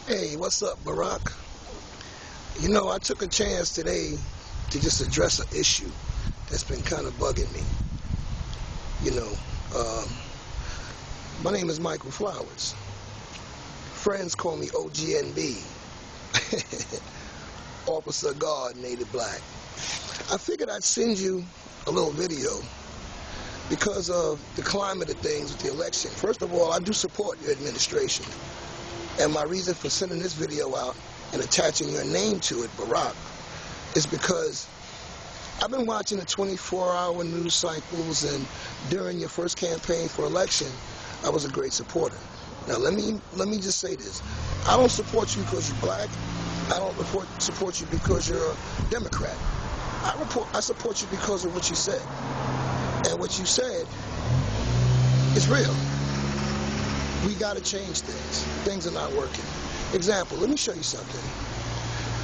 Hey, what's up, Barack? You know, I took a chance today to just address an issue that's been kind of bugging me. You know, um, my name is Michael Flowers. Friends call me OGNB, Officer Guard, Native Black. I figured I'd send you a little video because of the climate of things with the election. First of all, I do support your administration. And my reason for sending this video out and attaching your name to it, Barack, is because I've been watching the 24-hour news cycles, and during your first campaign for election, I was a great supporter. Now let me just say this. I don't support you because you're black. I don't support you because you're a Democrat. I support you because of what you said. And what you said is real. We got to change things. Things are not working. Example, let me show you something.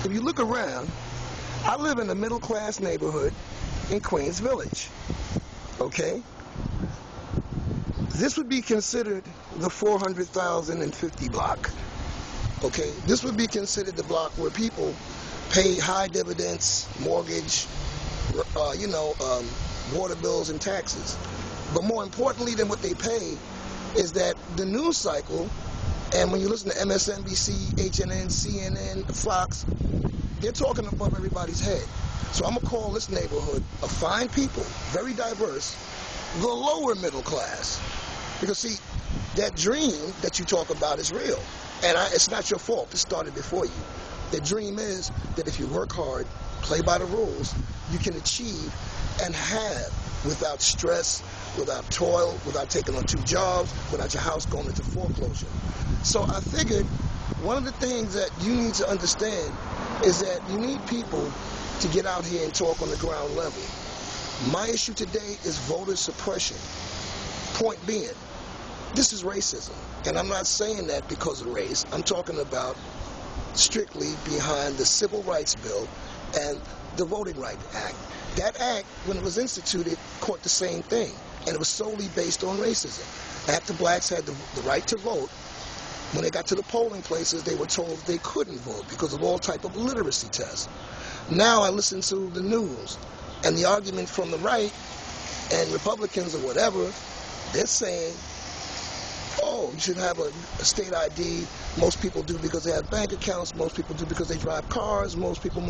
If you look around, I live in a middle-class neighborhood in Queens Village, okay? This would be considered the 400,050 block, okay? This would be considered the block where people pay high dividends, mortgage, water bills and taxes. But more importantly than what they pay is that the news cycle, and when you listen to MSNBC, HNN, CNN, Fox, they're talking above everybody's head. So I'm going to call this neighborhood of fine people, very diverse, the lower middle class. Because see, that dream that you talk about is real. And it's not your fault. It started before you. The dream is that if you work hard, play by the rules, you can achieve and have without stress, without toil, without taking on 2 jobs, without your house going into foreclosure. So I figured one of the things that you need to understand is that you need people to get out here and talk on the ground level. My issue today is voter suppression. Point being, this is racism. And I'm not saying that because of race. I'm talking about strictly behind the Civil Rights Bill and the Voting Rights Act. That act, when it was instituted, caught the same thing, and it was solely based on racism. After blacks had the right to vote, when they got to the polling places, they were told they couldn't vote because of all type of literacy tests. Now I listen to the news, and the argument from the right and Republicans or whatever, they're saying, oh, you should have a state ID. Most people do because they have bank accounts. Most people do because they drive cars. Most people.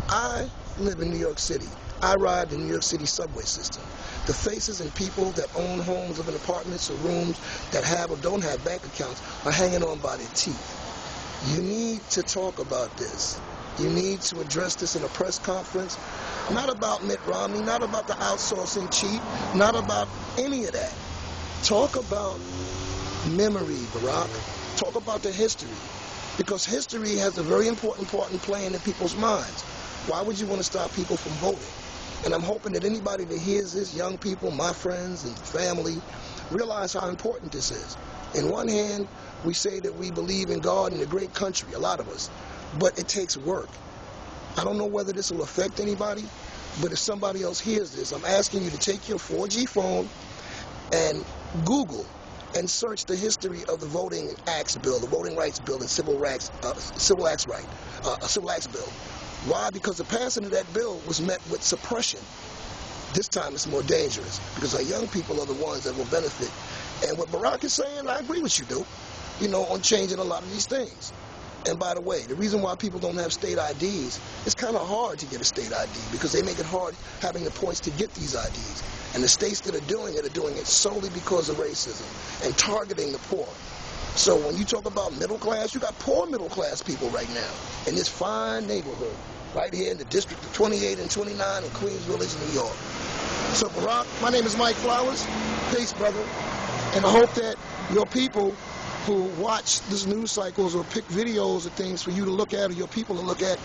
I live in New York City. I ride the New York City subway system. The faces and people that own homes, live in apartments or rooms, that have or don't have bank accounts are hanging on by their teeth. You need to talk about this. You need to address this in a press conference. Not about Mitt Romney, not about the outsourcing cheat, not about any of that. Talk about memory, Barack. Talk about the history. Because history has a very important part in playing in people's minds. Why would you want to stop people from voting? And I'm hoping that anybody that hears this, young people, my friends and family, realize how important this is. In one hand, we say that we believe in God and a great country, a lot of us, but it takes work. I don't know whether this will affect anybody, but if somebody else hears this, I'm asking you to take your 4G phone and Google and search the history of the Voting Acts Bill, the Voting Rights Bill, and Civil Acts Bill. Why? Because the passing of that bill was met with suppression. This time it's more dangerous because our young people are the ones that will benefit. And what Barack is saying, I agree with you, dude, on changing a lot of these things. And by the way, the reason why people don't have state IDs, it's kind of hard to get a state ID because they make it hard having the points to get these IDs. And the states that are doing it solely because of racism and targeting the poor. So when you talk about middle class, you got poor middle class people right now in this fine neighborhood right here in the district of 28 and 29 in Queens Village, New York. So Barack, my name is Mike Flowers. Peace, brother. And I hope that your people who watch these news cycles or pick videos of things for you to look at or your people to look at,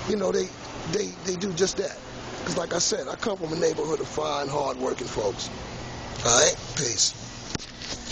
they do just that. Because like I said, I come from a neighborhood of fine, hard-working folks. All right? Peace.